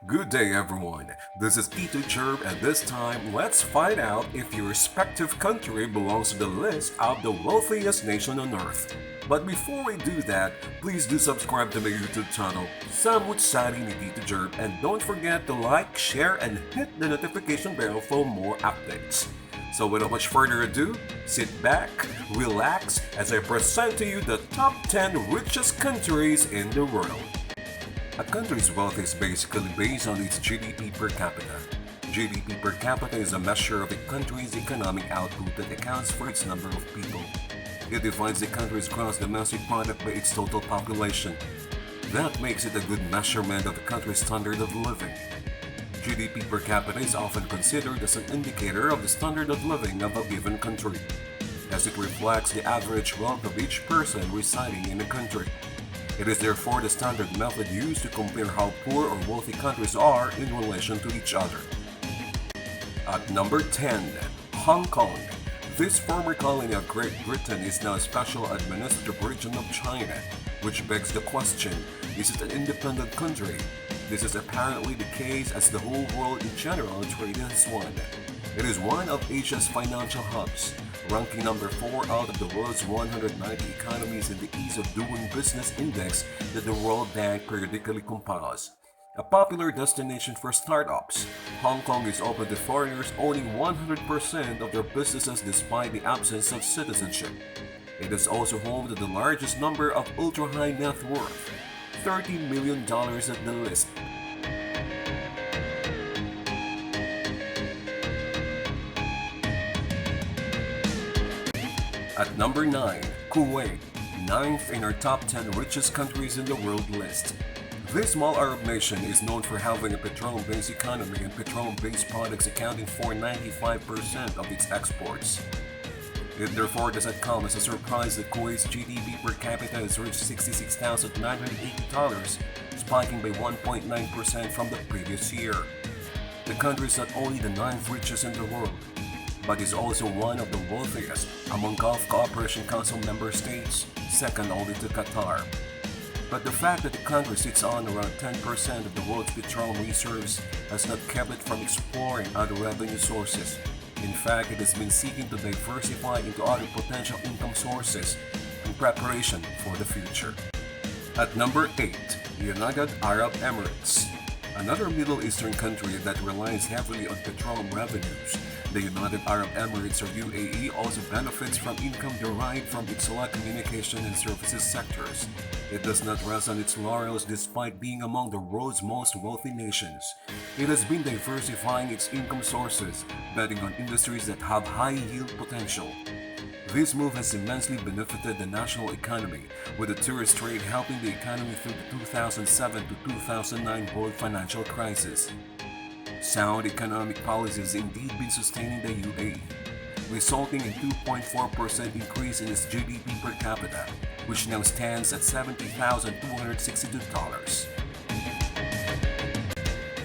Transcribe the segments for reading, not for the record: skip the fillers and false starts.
Good day, everyone. This is Tito Cherb, and this time, let's find out if your respective country belongs to the list of the wealthiest nation on earth. But before we do that, please do subscribe to my YouTube channel, Samut Sari ni Tito Cherb, and don't forget to like, share, and hit the notification bell for more updates. So without much further ado, sit back, relax, as I present to you the top 10 richest countries in the world. A country's wealth is basically based on its GDP per capita. GDP per capita is a measure of a country's economic output that accounts for its number of people. It defines the country's gross domestic product by its total population. That makes it a good measurement of the country's standard of living. GDP per capita is often considered as an indicator of the standard of living of a given country, as it reflects the average wealth of each person residing in a country. It is therefore the standard method used to compare how poor or wealthy countries are in relation to each other. At number 10, Hong Kong. This former colony of Great Britain is now a special administrative region of China, which begs the question, is it an independent country? This is apparently the case as the whole world in general treated as one. It is one of Asia's financial hubs, ranking number 4 out of the world's 190 economies in the Ease of Doing Business Index that the World Bank periodically compiles. A popular destination for startups, Hong Kong is open to foreigners owning 100% of their businesses despite the absence of citizenship. It is also home to the largest number of ultra-high net worth, $30 million at the list. At number 9, Kuwait, ninth in our top 10 richest countries in the world list. This small Arab nation is known for having a petroleum-based economy and petroleum-based products accounting for 95% of its exports. It therefore does not come as a surprise that Kuwait's GDP per capita has reached $66,980, spiking by 1.9% from the previous year. The country is not only the ninth richest in the world, but is also one of the wealthiest among Gulf Cooperation Council member states, second only to Qatar. But the fact that the country sits on around 10% of the world's petroleum reserves has not kept it from exploring other revenue sources. In fact, it has been seeking to diversify into other potential income sources in preparation for the future. At number 8, United Arab Emirates. Another Middle Eastern country that relies heavily on petroleum revenues, the United Arab Emirates or UAE also benefits from income derived from its telecommunication and services sectors. It does not rest on its laurels despite being among the world's most wealthy nations. It has been diversifying its income sources, betting on industries that have high yield potential. This move has immensely benefited the national economy, with the tourist trade helping the economy through the 2007 to 2009 world financial crisis. Sound economic policy has indeed been sustaining the UAE, resulting in 2.4% increase in its GDP per capita, which now stands at $70,262.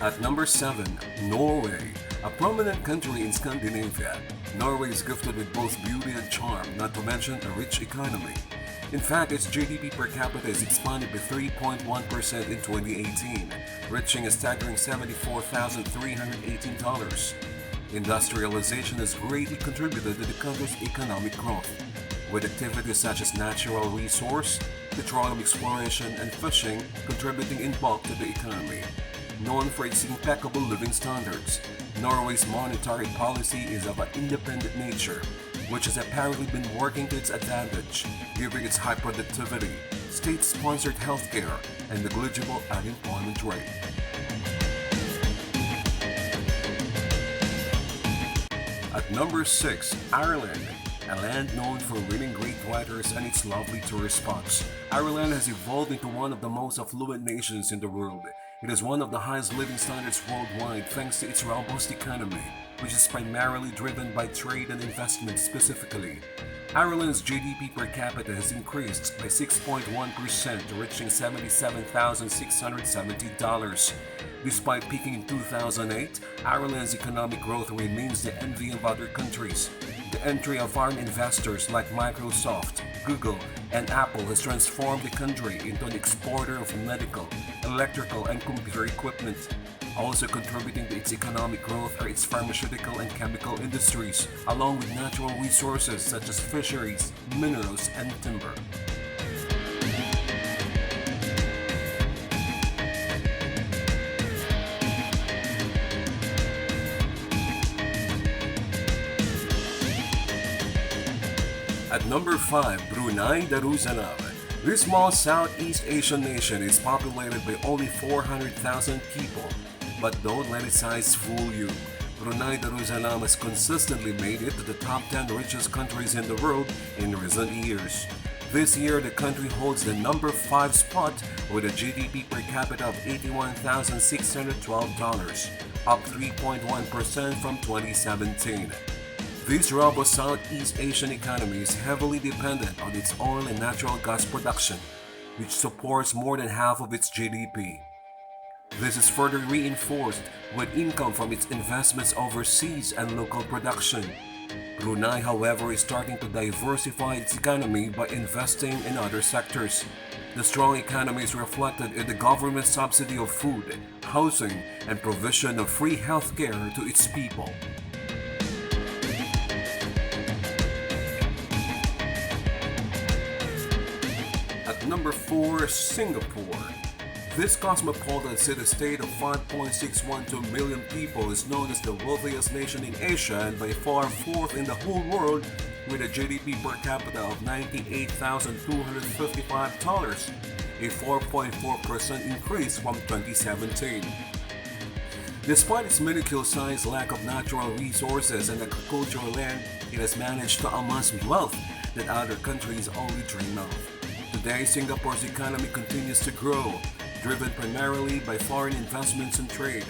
At number 7, Norway, a prominent country in Scandinavia. Norway is gifted with both beauty and charm, not to mention a rich economy. In fact, its GDP per capita has expanded by 3.1% in 2018, reaching a staggering $74,318. Industrialization has greatly contributed to the country's economic growth, with activities such as natural resource, petroleum exploration, and fishing contributing in bulk to the economy. Known for its impeccable living standards, Norway's monetary policy is of an independent nature, which has apparently been working to its advantage, given its high productivity, state-sponsored healthcare, and negligible unemployment rate. At number 6, Ireland, a land known for winning great weathers and its lovely tourist spots. Ireland has evolved into one of the most affluent nations in the world. It is one of the highest living standards worldwide thanks to its robust economy, which is primarily driven by trade and investment specifically. Ireland's GDP per capita has increased by 6.1%, reaching $77,670. Despite peaking in 2008, Ireland's economic growth remains the envy of other countries. The entry of foreign investors like Microsoft, Google, and Apple has transformed the country into an exporter of medical, electrical, and computer equipment. Also contributing to its economic growth are its pharmaceutical and chemical industries, along with natural resources such as fisheries, minerals, and timber. At number 5, Brunei Darussalam. This small Southeast Asian nation is populated by only 400,000 people. But don't let its size fool you. Brunei Darussalam has consistently made it to the top 10 richest countries in the world in recent years. This year, the country holds the number 5 spot with a GDP per capita of $81,612, up 3.1% from 2017. This robust Southeast Asian economy is heavily dependent on its oil and natural gas production, which supports more than half of its GDP. This is further reinforced with income from its investments overseas and local production. Brunei, however, is starting to diversify its economy by investing in other sectors. The strong economy is reflected in the government subsidy of food, housing, and provision of free healthcare to its people. At number 4, Singapore. This cosmopolitan city-state of 5.612 million people is known as the wealthiest nation in Asia and by far fourth in the whole world with a GDP per capita of $98,255, a 4.4% increase from 2017. Despite its minuscule-sized lack of natural resources and agricultural land, it has managed to amass wealth that other countries only dream of. Today, Singapore's economy continues to grow, driven primarily by foreign investments and trade.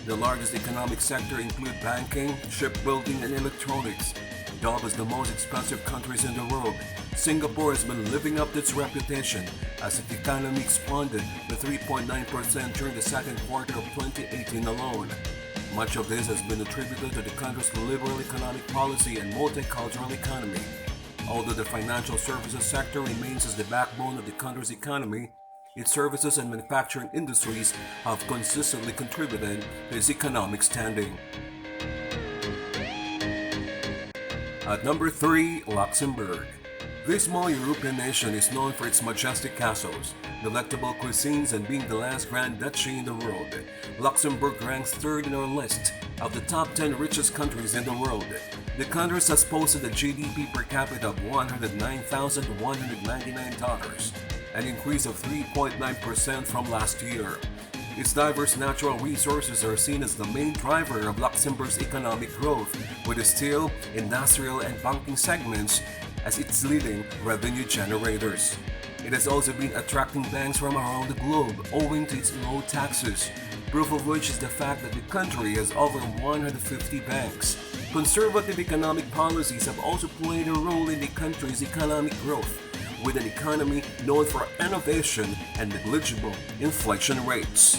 The largest economic sector include banking, shipbuilding, and electronics. Dubbed as the most expensive countries in the world, Singapore has been living up to its reputation as its economy expanded by 3.9% during the second quarter of 2018 alone. Much of this has been attributed to the country's liberal economic policy and multicultural economy. Although the financial services sector remains as the backbone of the country's economy, its services and manufacturing industries have consistently contributed to its economic standing. At number 3, Luxembourg. This small European nation is known for its majestic castles, delectable cuisines, and being the last Grand Duchy in the world. Luxembourg ranks third in our list of the top 10 richest countries in the world. The country has posted a GDP per capita of $109,199, an increase of 3.9% from last year. Its diverse natural resources are seen as the main driver of Luxembourg's economic growth, with the steel, industrial, and banking segments as its leading revenue generators. It has also been attracting banks from around the globe owing to its low taxes, proof of which is the fact that the country has over 150 banks. Conservative economic policies have also played a role in the country's economic growth, with an economy known for innovation and negligible inflation rates.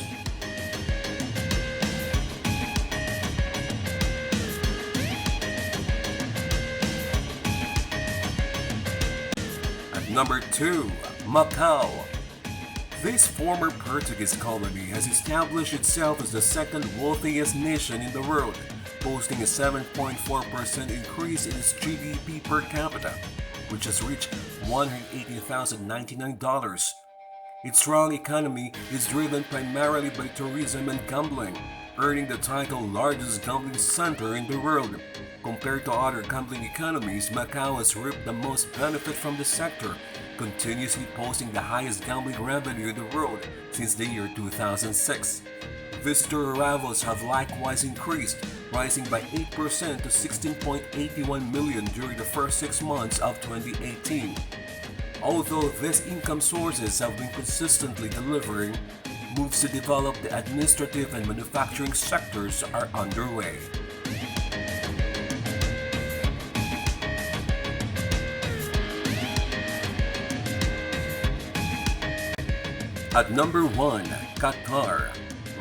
At number 2, Macau. This former Portuguese colony has established itself as the second wealthiest nation in the world, boasting a 7.4% increase in its GDP per capita, which has reached $118,099. Its strong economy is driven primarily by tourism and gambling, earning the title largest gambling center in the world. Compared to other gambling economies, Macau has reaped the most benefit from the sector, continuously posting the highest gambling revenue in the world since the year 2006. Visitor arrivals have likewise increased, rising by 8% to 16.81 million during the first 6 months of 2018. Although these income sources have been consistently delivering, moves to develop the administrative and manufacturing sectors are underway. At number 1, Qatar.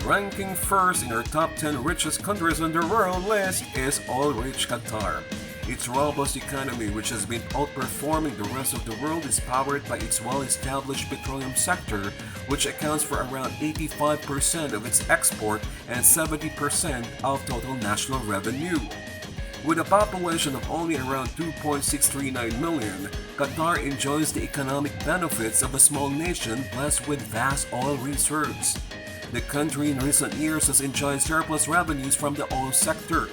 Ranking first in our top 10 richest countries on the world list is oil-rich Qatar. Its robust economy, which has been outperforming the rest of the world, is powered by its well-established petroleum sector, which accounts for around 85% of its export and 70% of total national revenue. With a population of only around 2.639 million, Qatar enjoys the economic benefits of a small nation blessed with vast oil reserves. The country in recent years has enjoyed surplus revenues from the oil sector.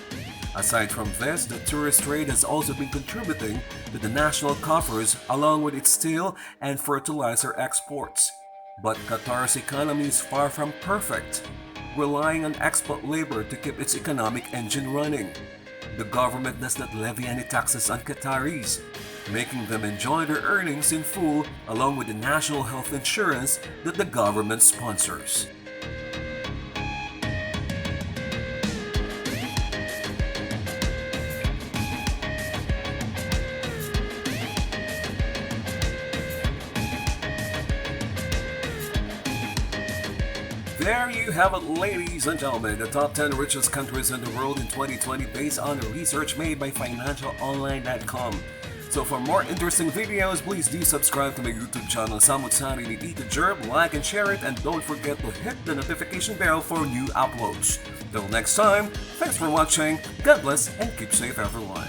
Aside from this, the tourist trade has also been contributing to the national coffers along with its steel and fertilizer exports. But Qatar's economy is far from perfect, relying on export labor to keep its economic engine running. The government does not levy any taxes on Qataris, making them enjoy their earnings in full along with the national health insurance that the government sponsors. There you have it, ladies and gentlemen, the top 10 richest countries in the world in 2020 based on research made by financialonline.com. So for more interesting videos, please do subscribe to my YouTube channel, Samutsani ni Tito Jerb, like and share it, and don't forget to hit the notification bell for new uploads. Till next time, thanks for watching, God bless, and keep safe everyone.